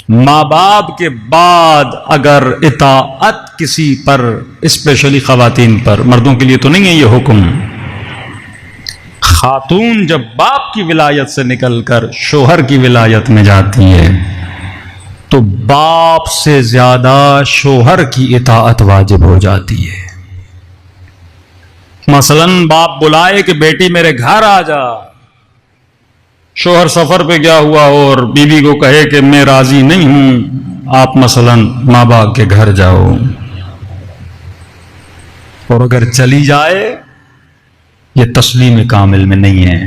ماں باپ کے بعد اگر اطاعت کسی پر، اسپیشلی خواتین پر، مردوں کے لیے تو نہیں ہے یہ حکم، خاتون جب باپ کی ولایت سے نکل کر شوہر کی ولایت میں جاتی ہے تو باپ سے زیادہ شوہر کی اطاعت واجب ہو جاتی ہے۔ مثلا باپ بلائے کہ بیٹی میرے گھر آ جا، شوہر سفر پہ گیا ہوا اور بیوی کو کہے کہ میں راضی نہیں ہوں، آپ مثلا ماں باپ کے گھر جاؤ، اور اگر چلی جائے یہ تسلیم کامل میں نہیں ہے۔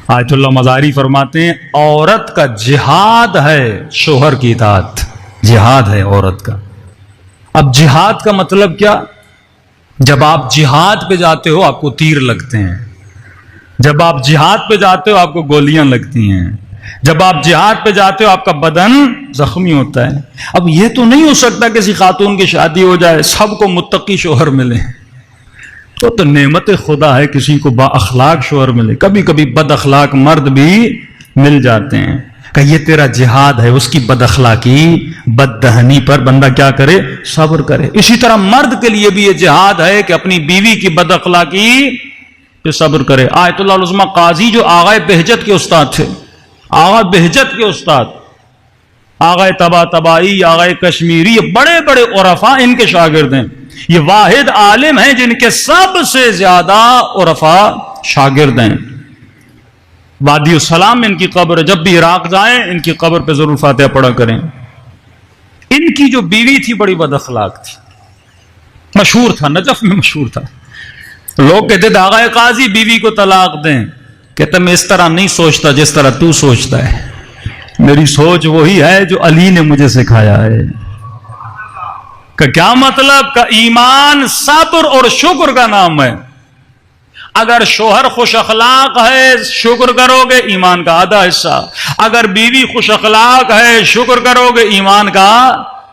آیت اللہ مزاری فرماتے ہیں عورت کا جہاد ہے شوہر کی اطاعت، جہاد ہے عورت کا۔ اب جہاد کا مطلب کیا؟ جب آپ جہاد پہ جاتے ہو آپ کو تیر لگتے ہیں، جب آپ جہاد پہ جاتے ہو آپ کو گولیاں لگتی ہیں، جب آپ جہاد پہ جاتے ہو آپ کا بدن زخمی ہوتا ہے۔ اب یہ تو نہیں ہو سکتا کسی خاتون کی شادی ہو جائے سب کو متقی شوہر ملے، تو نعمت خدا ہے کسی کو با اخلاق شوہر ملے، کبھی کبھی بد اخلاق مرد بھی مل جاتے ہیں کہ یہ تیرا جہاد ہے، اس کی بد اخلاقی بد دہنی پر بندہ کیا کرے؟ صبر کرے۔ اسی طرح مرد کے لیے بھی یہ جہاد ہے کہ اپنی بیوی کی بد اخلاقی پہ صبر کرے۔ آیت اللہ العظمیٰ قاضی جو آغا بہجت کے استاد تھے، آغا بہجت کے استاد، آغا طباطبائی، آغا کشمیری، بڑے بڑے عرفاء ان کے شاگرد ہیں، یہ واحد عالم ہیں جن کے سب سے زیادہ عرفاء شاگرد ہیں۔ وادی السلام میں ان کی قبر، جب بھی عراق جائیں ان کی قبر پہ ضرور فاتحہ پڑھا کریں۔ ان کی جو بیوی تھی بڑی بد اخلاق تھی، مشہور تھا، نجف میں مشہور تھا۔ لوگ کہتے تھے آغا قاضی بیوی کو طلاق دیں، کہتا میں اس طرح نہیں سوچتا جس طرح تو سوچتا ہے، میری سوچ وہی ہے جو علی نے مجھے سکھایا ہے۔ کہ کیا مطلب؟ کہ ایمان صبر اور شکر کا نام ہے۔ اگر شوہر خوش اخلاق ہے شکر کرو گے ایمان کا آدھا حصہ، اگر بیوی خوش اخلاق ہے شکر کرو گے ایمان کا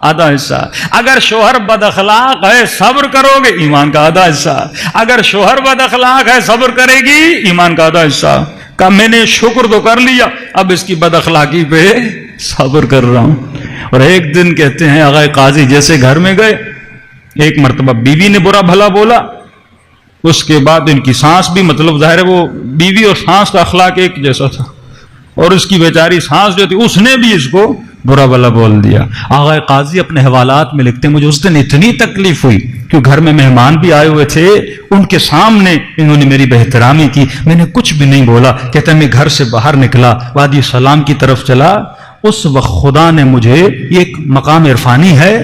آدھا حصہ، اگر شوہر بد اخلاق ہے صبر کرو گے ایمان کا آدھا حصہ، اگر شوہر بد اخلاق ہے صبر کرے گی ایمان کا آدھا حصہ۔ کہ میں نے شکر تو کر لیا، اب اس کی بد اخلاقی پہ صبر کر رہا ہوں۔ اور ایک دن کہتے ہیں آغا قاضی جیسے گھر میں گئے، ایک مرتبہ بیوی نے برا بھلا بولا، اس کے بعد ان کی سانس بھی، مطلب ظاہر ہے وہ بیوی اور سانس کا اخلاق ایک جیسا تھا، اور اس کی بیچاری سانس جو تھی اس نے بھی اس کو برا بھلا بول دیا۔ آغا قاضی اپنے حوالات میں لکھتے ہیں مجھے اس دن اتنی تکلیف ہوئی کہ گھر میں مہمان بھی آئے ہوئے تھے، ان کے سامنے انہوں نے میری بے احترامی کی، میں نے کچھ بھی نہیں بولا۔ کہتے ہیں میں گھر سے باہر نکلا، وادی السلام کی طرف چلا، اس وقت خدا نے مجھے، یہ ایک مقام عرفانی ہے،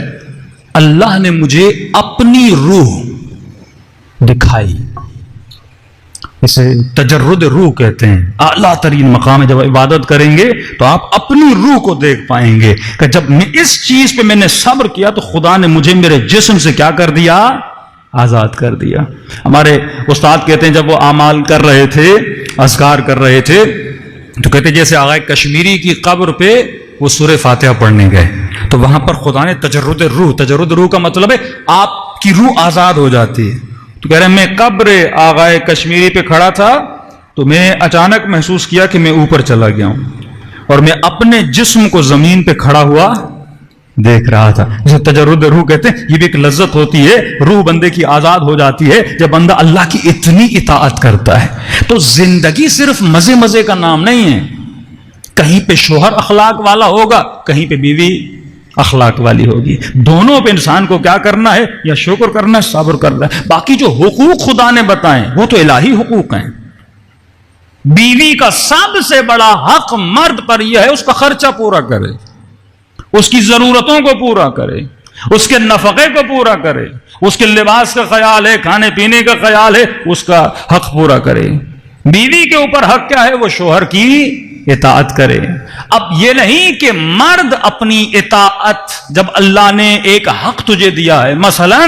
اللہ نے مجھے اپنی روح دکھائی، اسے تجرد روح کہتے ہیں، اعلیٰ ترین مقام ہے۔ جب عبادت کریں گے تو آپ اپنی روح کو دیکھ پائیں گے کہ جب میں اس چیز پہ میں نے صبر کیا تو خدا نے مجھے میرے جسم سے کیا کر دیا؟ آزاد کر دیا۔ ہمارے استاد کہتے ہیں جب وہ اعمال کر رہے تھے، اذکار کر رہے تھے، تو کہتے جیسے آغا کشمیری کی قبر پہ وہ سورہ فاتحہ پڑھنے گئے تو وہاں پر خدا نے تجرد روح، تجرد روح کا مطلب ہے آپ کی روح آزاد ہو جاتی ہے۔ تو کہہ رہے ہیں میں قبر آغا کشمیری پہ کھڑا تھا تو میں اچانک محسوس کیا کہ میں اوپر چلا گیا ہوں، اور میں اپنے جسم کو زمین پہ کھڑا ہوا دیکھ رہا تھا۔ جسے تجرد روح کہتے ہیں، یہ بھی ایک لذت ہوتی ہے، روح بندے کی آزاد ہو جاتی ہے جب بندہ اللہ کی اتنی اطاعت کرتا ہے۔ تو زندگی صرف مزے مزے کا نام نہیں ہے، کہیں پہ شوہر اخلاق والا ہوگا، کہیں پہ بیوی اخلاق والی ہوگی، دونوں پہ انسان کو کیا کرنا ہے؟ یا شکر کرنا ہے، صبر کرنا ہے۔ باقی جو حقوق خدا نے بتائیں وہ تو الہی حقوق ہیں۔ بیوی کا سب سے بڑا حق مرد پر یہ ہے اس کا خرچہ پورا کرے، اس کی ضرورتوں کو پورا کرے، اس کے نفقے کو پورا کرے، اس کے لباس کا خیال ہے، کھانے پینے کا خیال ہے، اس کا حق پورا کرے۔ بیوی کے اوپر حق کیا ہے؟ وہ شوہر کی اطاعت کرے۔ اب یہ نہیں کہ مرد اپنی اطاعت، جب اللہ نے ایک حق تجھے دیا ہے، مثلا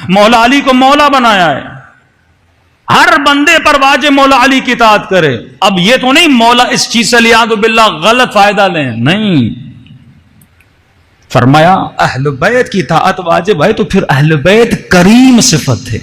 مولا علی کو مولا بنایا ہے، ہر بندے پر واجب مولا علی کی اطاعت کرے۔ اب یہ تو نہیں مولا اس چیز سے لیاذ باللہ غلط فائدہ لیں، نہیں، فرمایا اہل بیت کی اطاعت واجب ہے، تو پھر اہل بیت کریم صفت ہے۔